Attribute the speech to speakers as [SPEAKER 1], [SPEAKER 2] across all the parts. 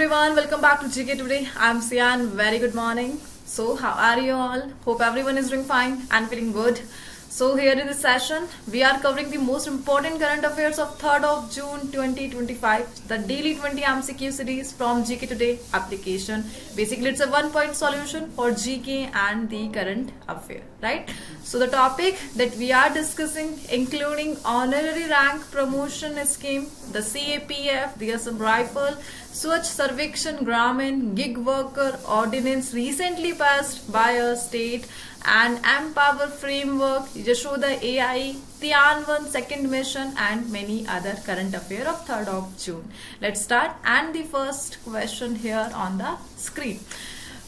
[SPEAKER 1] everyone, welcome back to GK Today. I'm Sian. Very good morning. So, how are you all? Hope everyone is doing fine and feeling good. So, here in this session, we are covering the most important current affairs of 3rd of June 2025, the daily 20 MCQ series from GK Today application. Basically, it's a one-point solution for GK and the current affair, right? So, the topic that we are discussing, including honorary rank promotion scheme, the CAPF, the Assam Rifle, Swachh Sarvekshan Gramin Gig Worker Ordinance recently passed by a state, and Empower Framework, Yashoda AI, Tianwan Second Mission, and many other current affairs of 3rd of June. Let's start. And the first question here on the screen.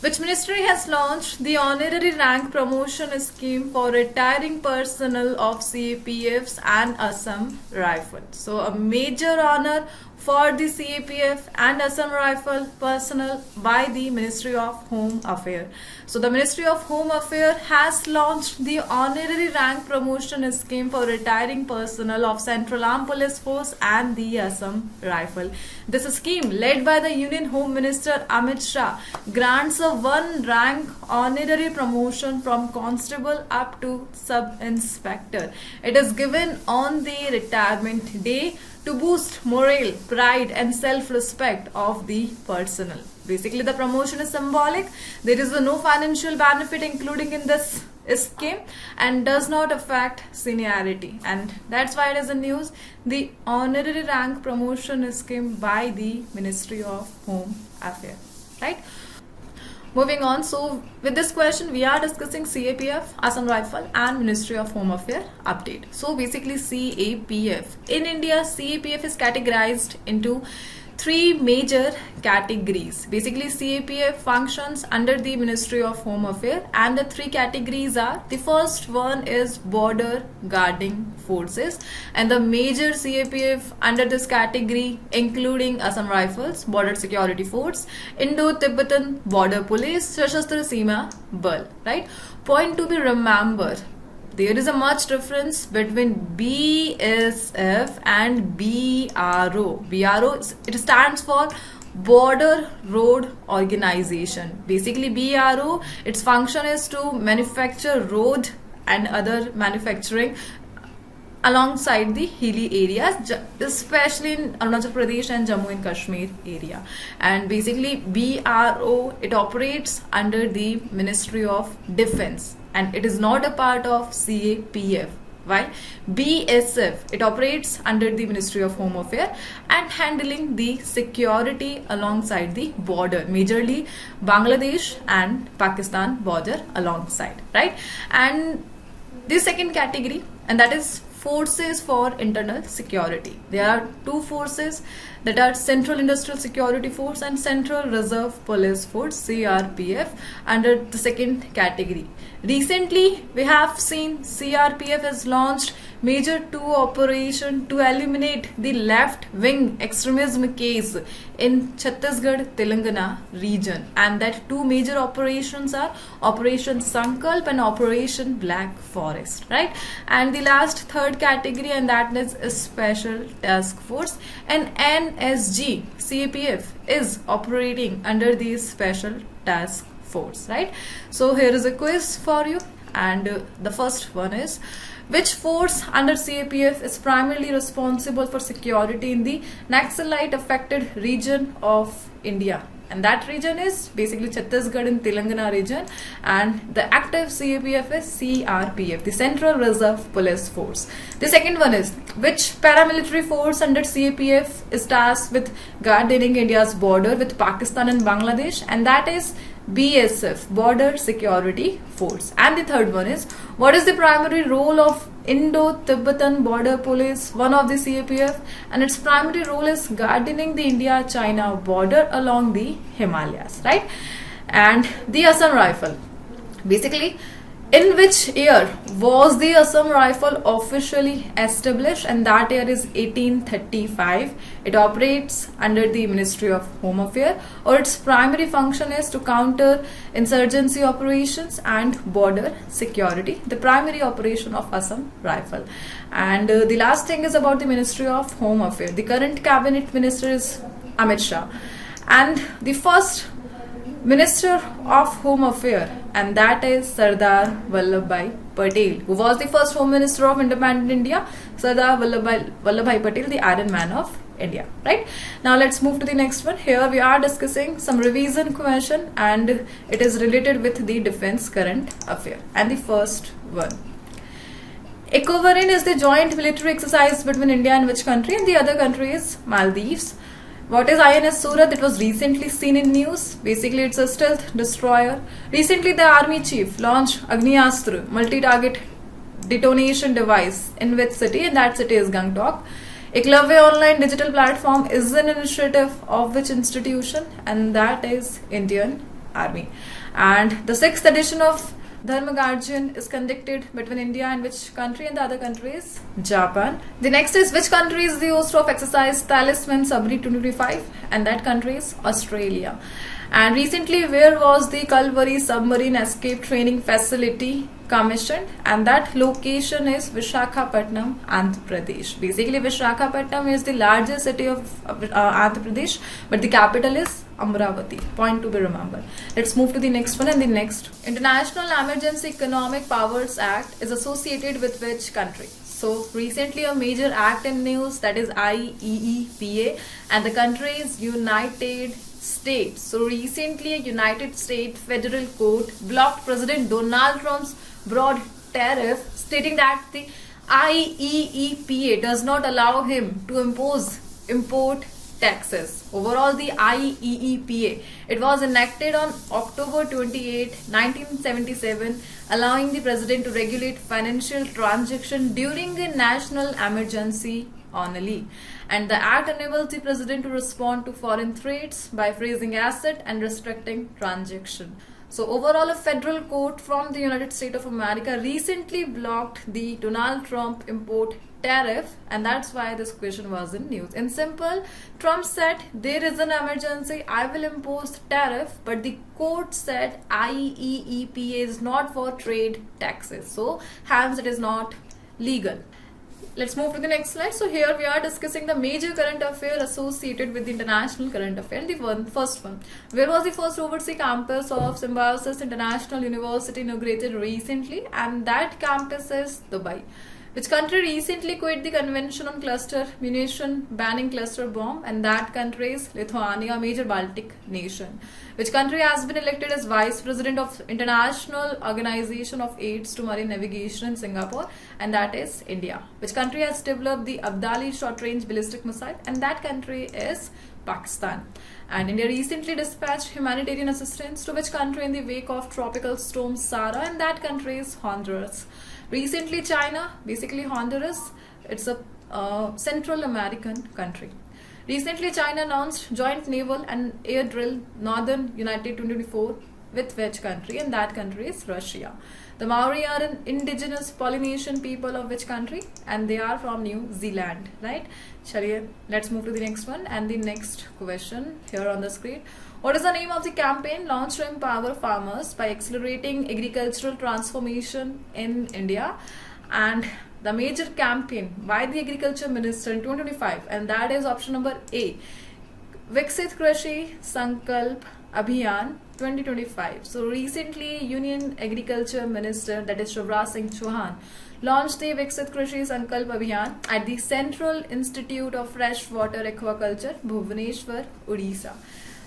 [SPEAKER 1] Which ministry has launched the honorary rank promotion scheme for retiring personnel of CAPFs and Assam Rifle? So a major honor for the CAPF and Assam Rifle personnel by the Ministry of Home Affairs. So the Ministry of Home Affairs has launched the honorary rank promotion scheme for retiring personnel of Central Armed Police Force and the Assam Rifle. This scheme, led by the Union Home Minister Amit Shah, grants a one rank honorary promotion from constable up to sub-inspector. It is given on the retirement day to boost morale, pride and self-respect of the personnel. Basically, the promotion is symbolic. There is no financial benefit including in this scheme and does not affect seniority. And that's why it is in news. The honorary rank promotion scheme by the Ministry of Home Affairs. Right? Moving on, so with this question, we are discussing CAPF, Assam Rifle and Ministry of Home Affairs update. So basically CAPF. In India, CAPF is categorized into three major categories. Basically, CAPF functions under the Ministry of Home Affairs, and the three categories are: the first one is border guarding forces, and the major CAPF under this category including Assam Rifles, Border Security Force, Indo-Tibetan Border Police, Sashastra Seema Bal. Right? Point to be remembered. There is a much difference between BSF and BRO. BRO, it stands for Border Road Organization. Basically, BRO, its function is to manufacture road and other manufacturing alongside the hilly areas, especially in Arunachal Pradesh and Jammu and Kashmir area. And basically, BRO, it operates under the Ministry of Defense, and it is not a part of CAPF. While BSF, it operates under the Ministry of Home Affairs and handling the security alongside the border, majorly Bangladesh and Pakistan border alongside, right? And the second category, and that is Forces for Internal Security. There are two forces, that are Central Industrial Security Force and Central Reserve Police Force, CRPF, under the second category. Recently, we have seen CRPF has launched Major 2 operation to eliminate the left-wing extremism case in Chhattisgarh, Telangana region, and that two major operations are Operation Sankalp and Operation Black Forest, right? And the last third category, and that is a Special Task Force, and NSG CAPF is operating under the Special Task Force, right? So here is a quiz for you, and the first one is: which force under CAPF is primarily responsible for security in the Naxalite affected region of India? And that region is basically Chhattisgarh and Telangana region, and the active CAPF is CRPF, the Central Reserve Police Force. The second one is: which paramilitary force under CAPF is tasked with guarding India's border with Pakistan and Bangladesh? And that is BSF, Border Security Force. And the third one is: what is the primary role of Indo-Tibetan Border Police, one of the CAPF? And its primary role is guarding the India-China border along the Himalayas, right? And the Assam Rifle. Basically, in which year was the Assam Rifle officially established? And that year is 1835. It operates under the Ministry of Home Affairs, or its primary function is to counter insurgency operations and border security, the primary operation of Assam Rifle. And the last thing is about the Ministry of Home Affairs. The current cabinet minister is Amit Shah. and the first Minister of Home Affairs, and that is Sardar Vallabhbhai Patel, who was the first Home Minister of independent India. Sardar Vallabhbhai Patel, the Iron Man of India. Right? Now let's move to the next one. Here we are discussing some revision question, and it is related with the defense current affair. And the first one. Ecovarine is the joint military exercise between India and which country? And the other country is Maldives. What is INS Surat? It was recently seen in news. Basically, it's a stealth destroyer. Recently, the army chief launched Agniastra, multi-target detonation device, in which city? And that city is Gangtok. Eklavya online digital platform is an initiative of which institution? And that is Indian Army. And the 6th edition of Dharma Guardian is conducted between India and which country? And the other country is Japan. The next is which country is the host of exercise Talisman Sabri 2025? And that country is Australia. And recently, where was the Kalvari submarine escape training facility commissioned? And that location is Visakhapatnam, Andhra Pradesh. Basically, Visakhapatnam is the largest city of Andhra Pradesh, but the capital is Amravati. Point to be remembered. Let's move to the next one. And the next, International Emergency Economic Powers Act is associated with which country? So recently a major act in news, that is IEEPA, and the country is United States. So recently a United States federal court blocked President Donald Trump's broad tariff, stating that the IEEPA does not allow him to impose import taxes. Overall, the IEEPA, it was enacted on October 28, 1977, allowing the president to regulate financial transaction during a national emergency only. And the act enables the president to respond to foreign threats by freezing asset and restricting transaction. So overall, a federal court from the United States of America recently blocked the Donald Trump import tariff, and that's why this question was in news. In simple, Trump said there is an emergency, I will impose tariff, but the court said IEEPA is not for trade taxes, so hence it is not legal. Let's move to the next slide. So here we are discussing the major current affair associated with the international current affair. First one. Where was the first overseas campus of Symbiosis International University inaugurated recently? And that campus is Dubai. Which country recently quit the Convention on Cluster Munition banning cluster bomb? And that country is Lithuania, a major Baltic nation. Which country has been elected as Vice President of International Organization of Aids to Marine Navigation in Singapore? And that is India. Which country has developed the Abdali short-range ballistic missile? And that country is Pakistan. And India recently dispatched humanitarian assistance to which country in the wake of tropical storm Sara? And that country is Honduras. Recently, China, basically Honduras, it's a Central American country. Recently, China announced joint naval and air drill Northern United 2024 with which country? And that country is Russia. The Maori are an indigenous Polynesian people of which country? And they are from New Zealand, right? Shariah, let's move to the next one. And the next question here on the screen. What is the name of the campaign launched to empower farmers by accelerating agricultural transformation in India? And the major campaign by the Agriculture Minister in 2025, and that is option number A, Viksit Krishi Sankalp Abhiyan 2025. So recently, Union Agriculture Minister, that is Shivraj Singh Chauhan, launched the Viksit Krishi Sankalp Abhiyan at the Central Institute of Freshwater Aquaculture, Bhubaneswar, Odisha.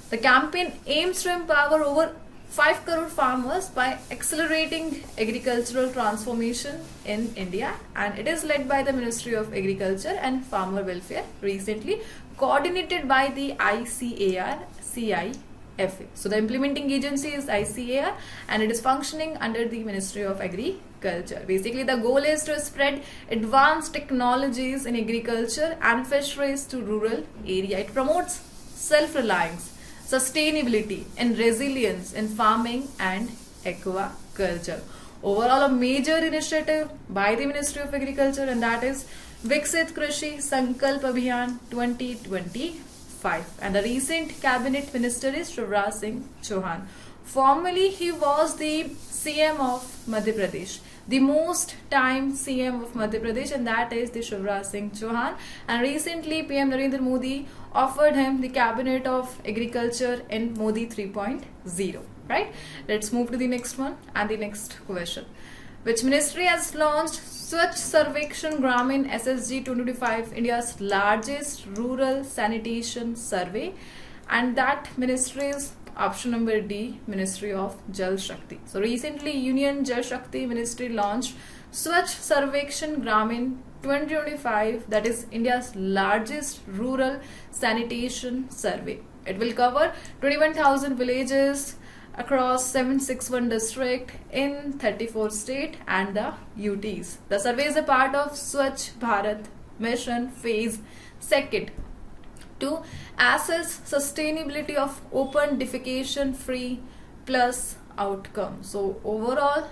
[SPEAKER 1] The campaign aims to empower over 5 crore farmers by accelerating agricultural transformation in India, and it is led by the Ministry of Agriculture and Farmer Welfare, recently coordinated by the ICAR CIFA. So the implementing agency is ICAR and it is functioning under the Ministry of Agriculture. Basically, the goal is to spread advanced technologies in agriculture and fisheries to rural area. It promotes self-reliance, sustainability and resilience in farming and aquaculture. Overall, a major initiative by the Ministry of Agriculture, and that is Viksit Krishi Sankalp Abhiyan 2025. And the recent cabinet minister is Shivraj Singh Chauhan. Formerly, he was the CM of Madhya Pradesh, the most time CM of Madhya Pradesh, and that is the Shivraj Singh Chauhan. And recently, PM Narendra Modi offered him the cabinet of agriculture in Modi 3.0. Right? Let's move to the next one and the next question. Which ministry has launched Swachh Sarvekshan Gramin SSG 2025, India's largest rural sanitation survey? And that ministry is option number D, Ministry of Jal Shakti. So recently, Union Jal Shakti Ministry launched Swachh Sarvekshan Gramin 2025, that is India's largest rural sanitation survey. It will cover 21,000 villages across 761 district in 34 state and the UTs. The survey is a part of Swachh Bharat Mission Phase 2 to assess sustainability of open defecation free plus outcome. So overall,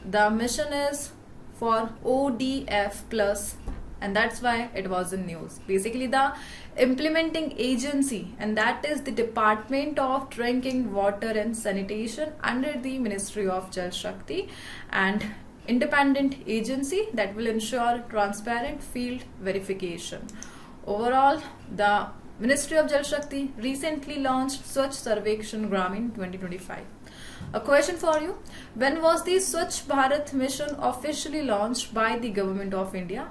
[SPEAKER 1] the mission is for ODF plus, and that's why it was in news. Basically, the implementing agency, and that is the Department of Drinking Water and Sanitation under the Ministry of Jal Shakti, and independent agency that will ensure transparent field verification. Overall, the Ministry of Jal Shakti recently launched Swachh Sarvekshan Gramin 2025. A question for you: when was the Swachh Bharat mission officially launched by the Government of India?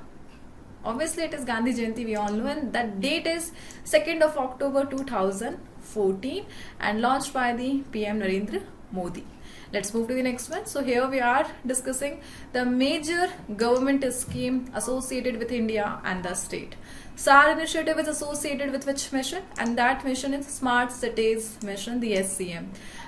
[SPEAKER 1] Obviously, it is Gandhi Jayanti, we all know, and that date is 2nd of October 2014 and launched by the PM Narendra Modi. Let's move to the next one. So here we are discussing the major government scheme associated with India and the state. SAR initiative is associated with which mission? And that mission is Smart Cities Mission, the SCM.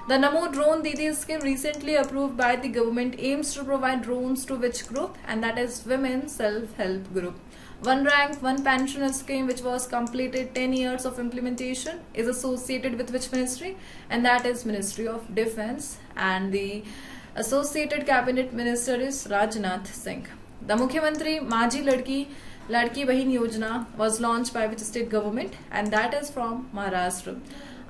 [SPEAKER 1] The Namo Drone Didi scheme, recently approved by the government, aims to provide drones to which group? And that is Women Self-Help Group. One Rank, One Pension scheme, which was completed 10 years of implementation, is associated with which ministry? And that is Ministry of Defense. And the associated cabinet minister is Rajnath Singh. The Mukhyamantri Majhi Ladki Bahin Yojana was launched by which state government? And that is from Maharashtra.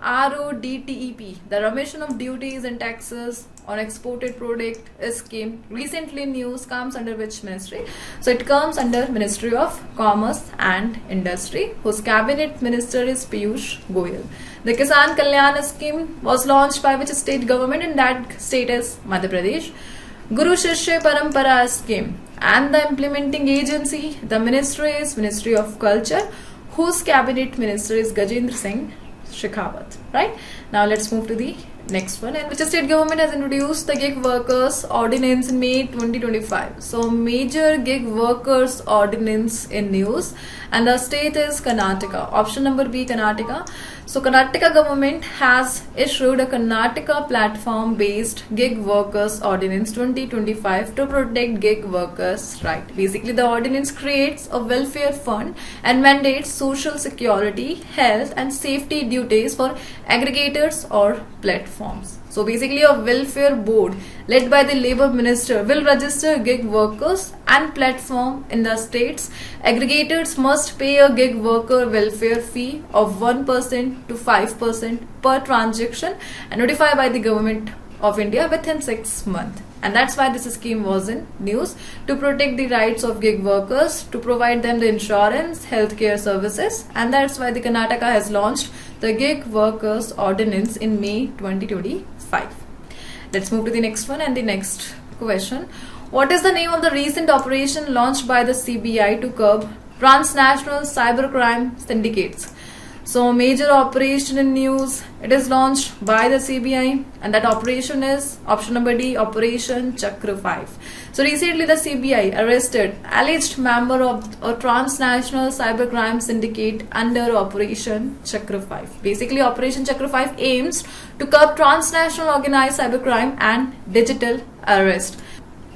[SPEAKER 1] RODTEP, the remission of duties and taxes on exported product scheme, recently in news, comes under which ministry? So it comes under Ministry of Commerce and Industry, whose cabinet minister is Piyush Goyal. The Kisan Kalyan scheme was launched by which state government? And that state is Madhya Pradesh. Guru Shishya Parampara scheme, and the implementing agency, the ministry is Ministry of Culture, whose cabinet minister is Gajendra Singh Shekhawat. Right? Now let's move to the next one. And which state government has introduced the gig workers ordinance in May 2025? So major gig workers ordinance in news, and the state is Karnataka. Option number B, Karnataka. So Karnataka government has issued a Karnataka platform based gig workers ordinance 2025 to protect gig workers' right. Basically, the ordinance creates a welfare fund and mandates social security, health and safety duties for aggregators or platforms. So basically, a welfare board led by the labor minister will register gig workers and platform in the states. Aggregators must pay a gig worker welfare fee of 1% to 5% per transaction and notify by the government of India within 6 months. And that's why this scheme was in news, to protect the rights of gig workers, to provide them the insurance, healthcare services, and that's why the Karnataka has launched the Gig Workers Ordinance in May 2025. Let's move to the next one and the next question. What is the name of the recent operation launched by the CBI to curb transnational cybercrime syndicates? So major operation in news, it is launched by the CBI, and that operation is option number D, Operation Chakra 5. So recently the CBI arrested alleged member of a transnational cybercrime syndicate under Operation Chakra 5. Basically, Operation Chakra 5 aims to curb transnational organized cybercrime and digital arrest.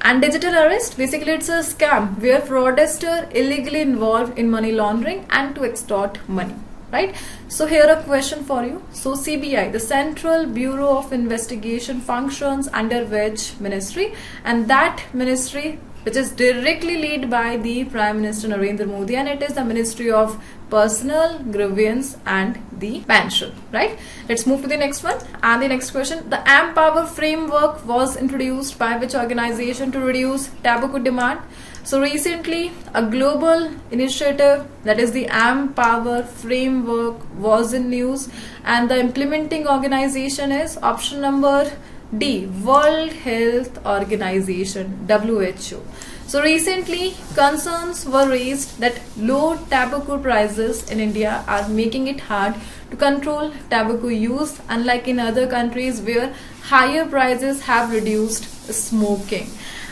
[SPEAKER 1] And digital arrest, basically it's a scam where fraudsters are illegally involved in money laundering and to extort money. Right? So here a question for you. So CBI, the Central Bureau of Investigation, functions under which ministry? And that ministry which is directly led by the Prime Minister Narendra Modi, and it is the Ministry of Personal Grievance and the Pension. Right? Let's move to the next one. And the next question: the Ampower framework was introduced by which organization to reduce tobacco demand? So recently, a global initiative, that is the Ampower framework, was in news, and the implementing organization is option number D, World Health Organization, WHO. So recently, concerns were raised that low tobacco prices in India are making it hard to control tobacco use, unlike in other countries where higher prices have reduced smoking.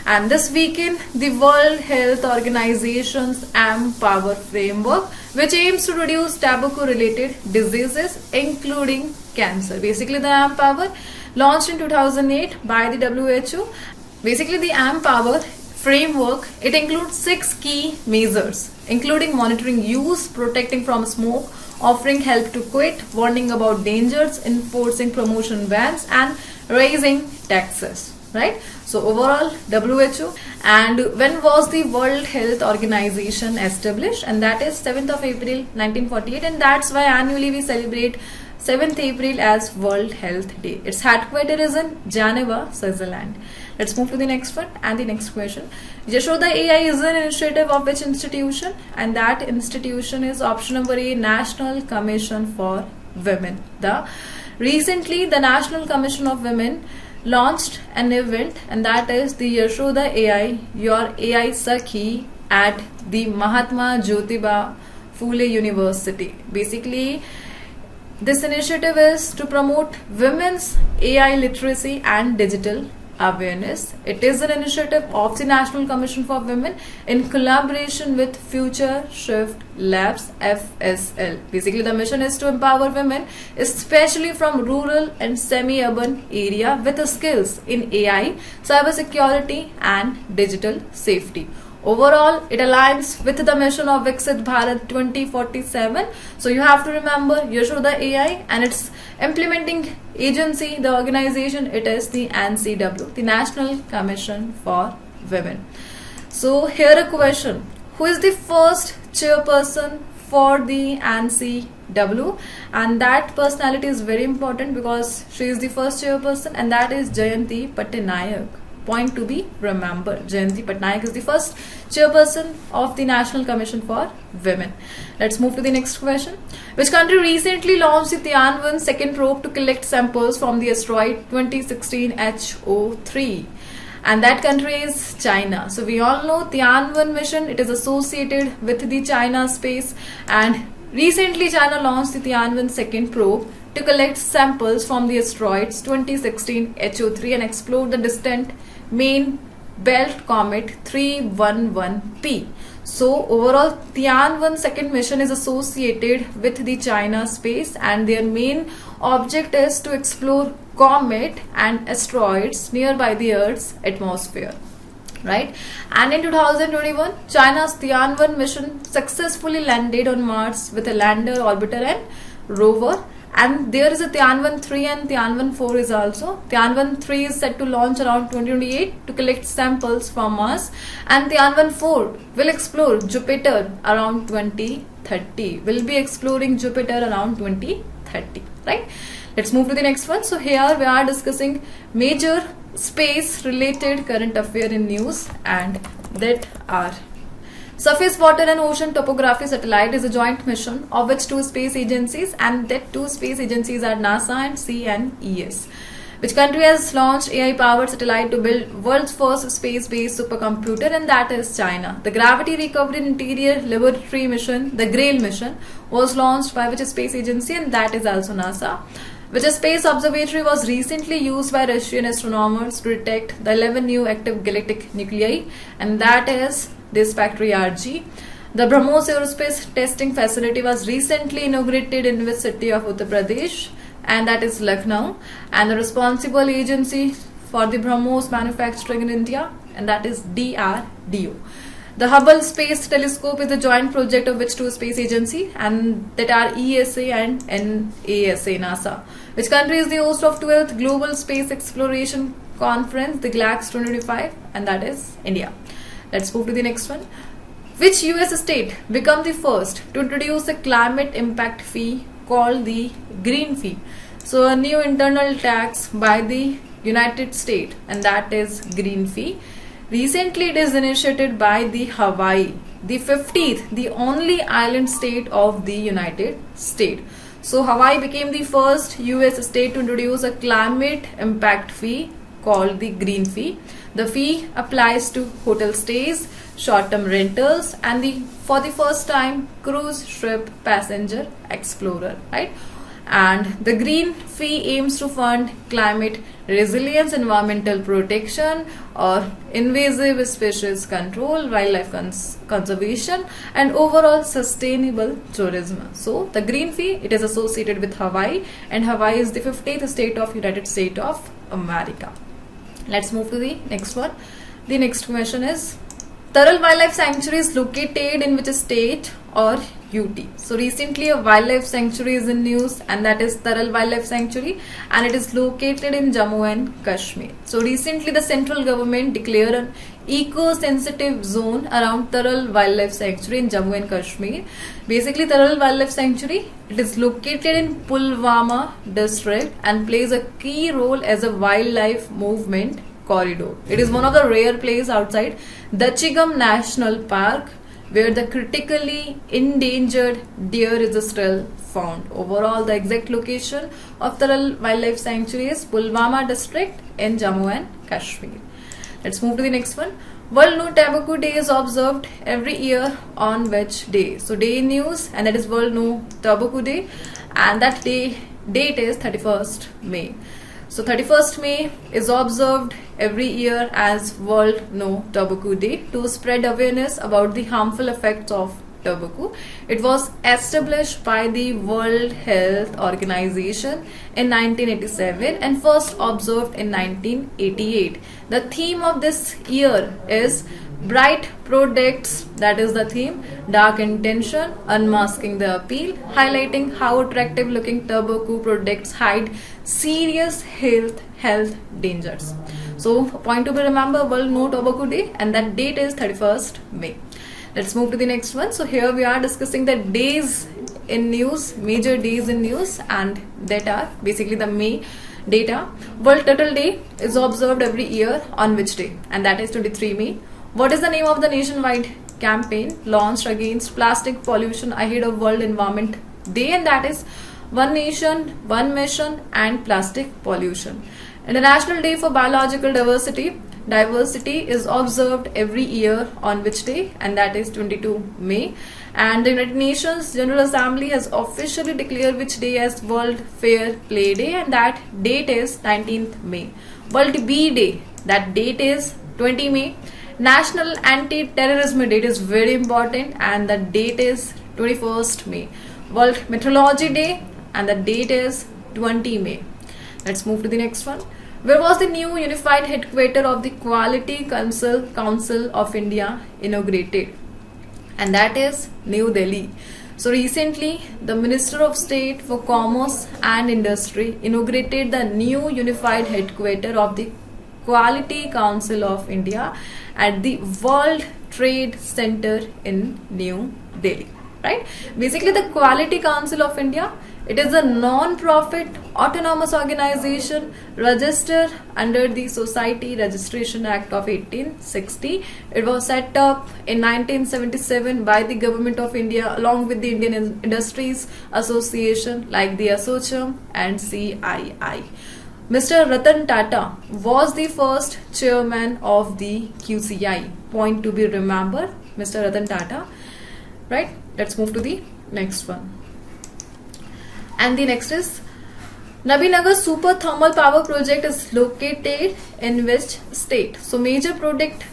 [SPEAKER 1] And this weekend, the World Health Organization's Ampower framework, which aims to reduce tobacco-related diseases, including cancer. Basically, the Ampower, launched in 2008 by the WHO. Basically, the Ampower framework, it includes 6 key measures, including monitoring use, protecting from smoke, offering help to quit, warning about dangers, enforcing promotion bans, and raising taxes. Right? So overall, WHO. And when was the World Health Organization established? And that is 7th of April 1948, and that's why annually we celebrate 7th April as World Health Day. Its headquarters is in Geneva, Switzerland. Let's move to the next one. And the next question: Yashoda AI is an initiative of which institution? And that institution is option number A, National Commission for Women. Recently, the National Commission of Women launched an event, and that is the Yashoda AI, your AI Sakhi, at the Mahatma Jyotiba Phule University. Basically, this initiative is to promote women's AI literacy and digital awareness. It is an initiative of the National Commission for Women in collaboration with Future Shift Labs, FSL. Basically, the mission is to empower women, especially from rural and semi-urban area, with the skills in AI, cybersecurity and digital safety. Overall, it aligns with the mission of Viksit Bharat 2047. So you have to remember Yashoda AI and its implementing agency, the organization, it is the NCW, the National Commission for Women. So here a question: who is the first chairperson for the NCW? And that personality is very important because she is the first chairperson, and that is Jayanti Patnaik. Point to be remembered. Jayanti Patnaik is the first chairperson of the National Commission for Women. Let's move to the next question. Which country recently launched the Tianwen second probe to collect samples from the asteroid 2016 HO3? And that country is China. So we all know Tianwen mission, it is associated with the China space, and recently China launched the Tianwen second probe to collect samples from the asteroids 2016 HO3 and explore the distant main belt comet 311P. So overall, Tianwen second mission is associated with the China space, and their main object is to explore comet and asteroids nearby the Earth's atmosphere. Right? And in 2021, China's Tianwen mission successfully landed on Mars with a lander, orbiter and rover. And there is a Tianwen 3 and Tianwen 4 is also. Tianwen 3 is set to launch around 2028 to collect samples from Mars, and Tianwen 4 will explore Jupiter around 2030. Will be exploring Jupiter around 2030. Right? Let's move to the next one. So here we are discussing major space related current affair in news, and that are: Surface Water and Ocean Topography Satellite is a joint mission of which two space agencies, and that two space agencies are NASA and CNES. Which country has launched AI-powered satellite to build world's first space-based supercomputer? And that is China. The Gravity Recovery and Interior Laboratory mission, the GRAIL mission, was launched by which space agency? And that is also NASA. Which space observatory was recently used by Russian astronomers to detect the 11 new active galactic nuclei? And that is this factory RG. The BrahMos Aerospace Testing Facility was recently inaugurated in the city of Uttar Pradesh, and that is Lucknow. And the responsible agency for the BrahMos manufacturing in India, and that is DRDO. The Hubble Space Telescope is a joint project of which two space agencies, and that are ESA and NASA. NASA. Which country is the host of 12th Global Space Exploration Conference, the GLAX 2025? And that is India. Let's move to the next one. Which US state became the first to introduce a climate impact fee called the green fee? So a new internal tax by the United States, and that is green fee. Recently it is initiated by the Hawaii, the 50th, the only island state of the United States. So Hawaii became the first US state to introduce a climate impact fee called the green fee. The fee applies to hotel stays, short-term rentals, and for the first time cruise ship passenger explorer, right? And the green fee aims to fund climate resilience, environmental protection, or invasive species control, wildlife conservation, and overall sustainable tourism. So the green fee, it is associated with Hawaii, and Hawaii is the 50th state of United States of America. Let's move to the next one. The next question is, Taral Wildlife Sanctuary is located in which state or UT? So recently a wildlife sanctuary is in news, and that is Taral Wildlife Sanctuary, and it is located in Jammu and Kashmir. So recently the central government declared an eco-sensitive zone around Taral Wildlife Sanctuary in Jammu and Kashmir. Basically Taral Wildlife Sanctuary, it is located in Pulwama district and plays a key role as a wildlife movement corridor. It is one of the rare places outside Dachigam National Park where the critically endangered deer is still found. Overall, the exact location of Taral Wildlife Sanctuary is Pulwama district in Jammu and Kashmir. Let's move to the next one. World No Tobacco Day is observed every year on which day? So day in news, and that is World No Tobacco Day, and that date is 31st May. So 31st May is observed every year as World No Tobacco Day to spread awareness about the harmful effects of tobacco. It was established by the World Health Organization in 1987 and first observed in 1988. The theme of this year is Bright Products, that is the theme, Dark Intention, Unmasking the Appeal, highlighting how attractive looking tobacco products hide serious health dangers. So point to be remember, World No Tobacco Day, and that date is 31st May. Let's move to the next one. So here we are discussing the days in news, major days in news, and that are basically the May data. World Turtle Day is observed every year on which day? And that is 23 May. What is the name of the nationwide campaign launched against plastic pollution ahead of World Environment Day? And that is One Nation, One Mission and Plastic Pollution. International Day for Biological Diversity. Diversity is observed every year on which day? And that is 22 May. And the United Nations General Assembly has officially declared which day as World Fair Play Day, and that date is 19th May. World Bee Day, that date is 20 May. National Anti-Terrorism Day is very important, and the date is 21st May. World Meteorology Day, and the date is 20 May. Let's move to the next one. Where was the new unified headquarters of the Quality Council of India inaugurated? And that is New Delhi. So recently, the Minister of State for Commerce and Industry inaugurated the new unified headquarters of the Quality Council of India at the World Trade Center in New Delhi. Right? Basically, the Quality Council of India, it is a non-profit autonomous organization registered under the Society Registration Act of 1860. It was set up in 1977 by the Government of India along with the Indian Industries Association like the ASSOCHAM and CII. Mr. Ratan Tata was the first chairman of the QCI. Point to be remembered, Mr. Ratan Tata. Right? Let's move to the next one. And the next is Nabinagar Super Thermal Power Project is located in which state? So major project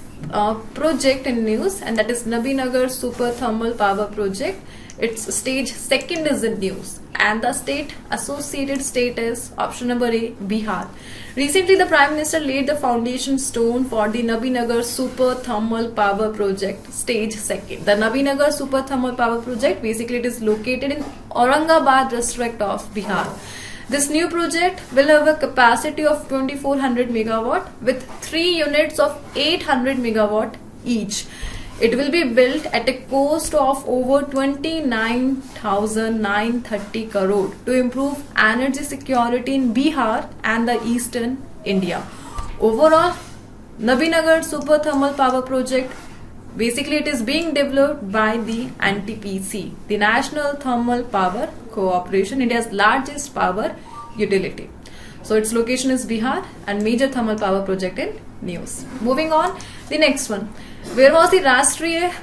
[SPEAKER 1] in news, and that is Nabinagar Super Thermal Power Project. Its stage 2nd is in news, and the state associated state is option number A, Bihar. Recently, the Prime Minister laid the foundation stone for the Nabinagar Super Thermal Power Project, stage 2nd. The Nabinagar Super Thermal Power Project, basically it is located in Aurangabad district of Bihar. This new project will have a capacity of 2400 megawatt with 3 units of 800 megawatt each. It will be built at a cost of over 29,930 crore to improve energy security in Bihar and the eastern India. Overall, Nabinagar Super Thermal Power Project, basically it is being developed by the NTPC, the National Thermal Power Corporation, India's largest power utility. So its location is Bihar and major thermal power project in news. Moving on, the next one. Where was the Rashtriya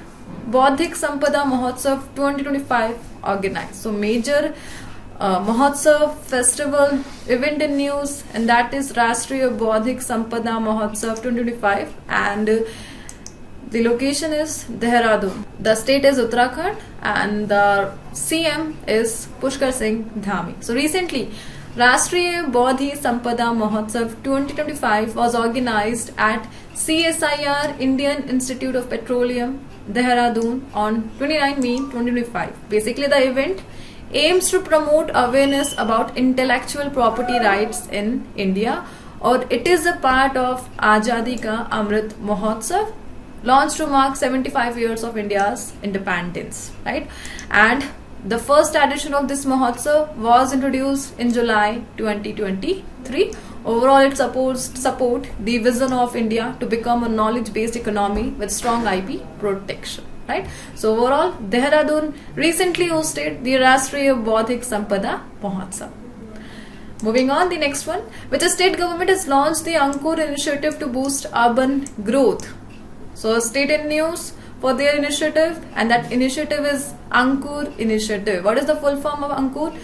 [SPEAKER 1] Baudhik Sampada Mahotsav 2025 organized? So major Mahotsav festival event in news, and that is Rashtriya Baudhik Sampada Mahotsav 2025, and the location is Dehradun. The state is Uttarakhand and the CM is Pushkar Singh Dhami. So recently, Rashtriya Baudhi Sampada Mahotsav 2025 was organized at CSIR Indian Institute of Petroleum, Dehradun on 29 May 2025. Basically, the event aims to promote awareness about intellectual property rights in India, or it is a part of Azadi Ka Amrit Mahotsav, launched to mark 75 years of India's independence, right? And the first edition of this Mahotsav was introduced in July 2023. Overall, it support the vision of India to become a knowledge-based economy with strong IP protection, right? So overall, Dehradun recently hosted the Rashtriya Baudhik Sampada Mahotsav. Moving on, the next one, which the state government has launched the Ankur initiative to boost urban growth. So state in news for their initiative, and that initiative is Ankur initiative. What is the full form of Ankur?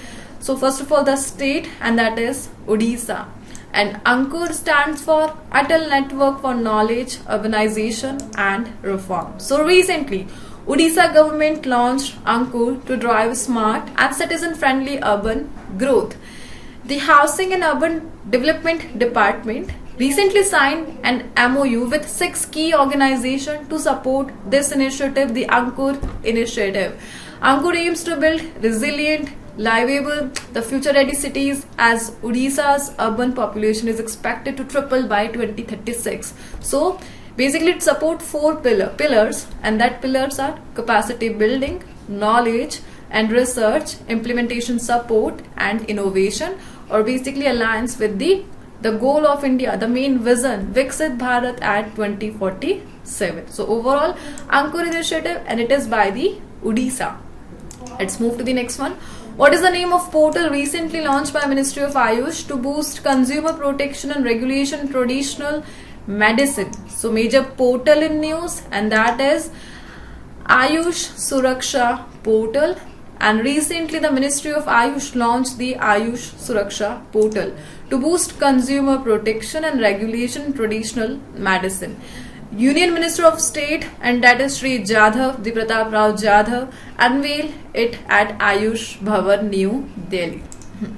[SPEAKER 1] So first of all, the state, and that is Odisha. And Ankur stands for Atal Network for Knowledge, Urbanization and Reform. So recently, Odisha government launched Ankur to drive smart and citizen-friendly urban growth. The Housing and Urban Development Department recently signed an MOU with 6 key organizations to support this initiative, the Ankur initiative. Ankur aims to build resilient, livable, the future-ready cities, as Odisha's urban population is expected to triple by 2036. So basically it supports 4 pillars, and that pillars are capacity building, knowledge and research, implementation support and innovation, or basically aligns with the goal of India, the main vision, Viksit Bharat at 2047. So overall, Ankur initiative, and it is by the Odisha. Let's move to the next one. What is the name of portal recently launched by Ministry of Ayush to boost consumer protection and regulation traditional medicine? So major portal in news, and that is Ayush Suraksha portal. And recently the Ministry of Ayush launched the Ayush Suraksha portal to boost consumer protection and regulation in traditional medicine. Union Minister of State, and that is Shri Jadhav, the Pratap Rao Jadhav, unveiled it at Ayush Bhavan, New Delhi.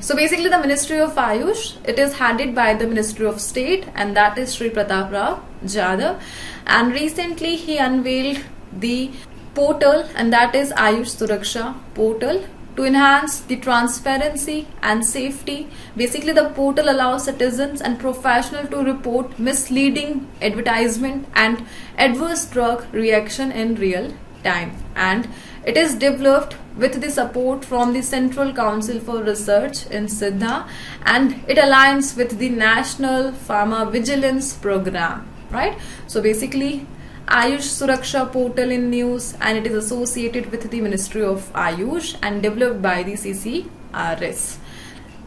[SPEAKER 1] So basically the Ministry of Ayush, it is headed by the Ministry of State, and that is Shri Pratap Rao Jadhav. And recently he unveiled the portal, and that is Ayush Suraksha portal, to enhance the transparency and safety. Basically the portal allows citizens and professionals to report misleading advertisement and adverse drug reaction in real time, and it is developed with the support from the Central Council for Research in Siddha, and it aligns with the National Pharma Vigilance Program, right? So basically Ayush Suraksha portal in news, and it is associated with the Ministry of Ayush and developed by the CCRS.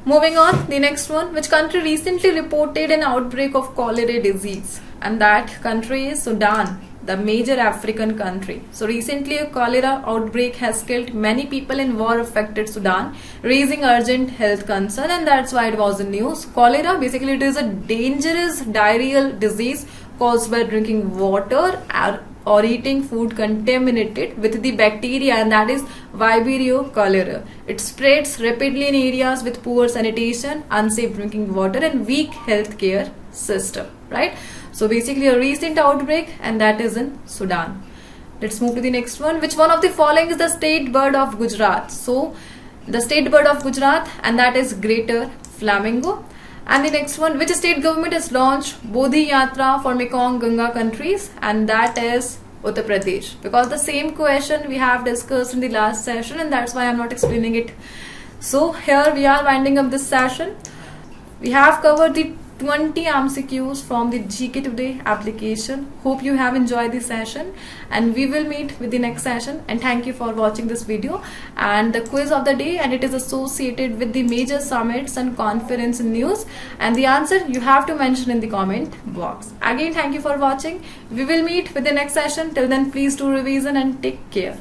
[SPEAKER 1] Moving on, the next one, which country recently reported an outbreak of cholera disease? And that country is Sudan, the major African country. So recently a cholera outbreak has killed many people in war-affected Sudan, raising urgent health concern, and that's why it was in news. Cholera, basically it is a dangerous diarrheal disease caused by drinking water or eating food contaminated with the bacteria, and that is Vibrio cholera. It spreads rapidly in areas with poor sanitation, unsafe drinking water and weak healthcare system, right? So basically a recent outbreak, and that is in Sudan. Let's move to the next one. Which one of the following is the state bird of Gujarat? So the state bird of Gujarat, and that is greater flamingo. And the next one, which state government has launched Bodhi Yatra for Mekong Ganga countries? And that is Uttar Pradesh, because the same question we have discussed in the last session, and that's why I'm not explaining it. So here we are winding up this session. We have covered the 20 MCQs from the GK Today application. Hope you have enjoyed this session, and we will meet with the next session. And thank you for watching this video. And the quiz of the day, and it is associated with the major summits and conference news, and the answer you have to mention in the comment box. Again, thank you for watching. We will meet with the next session. Till then, please do revision and take care.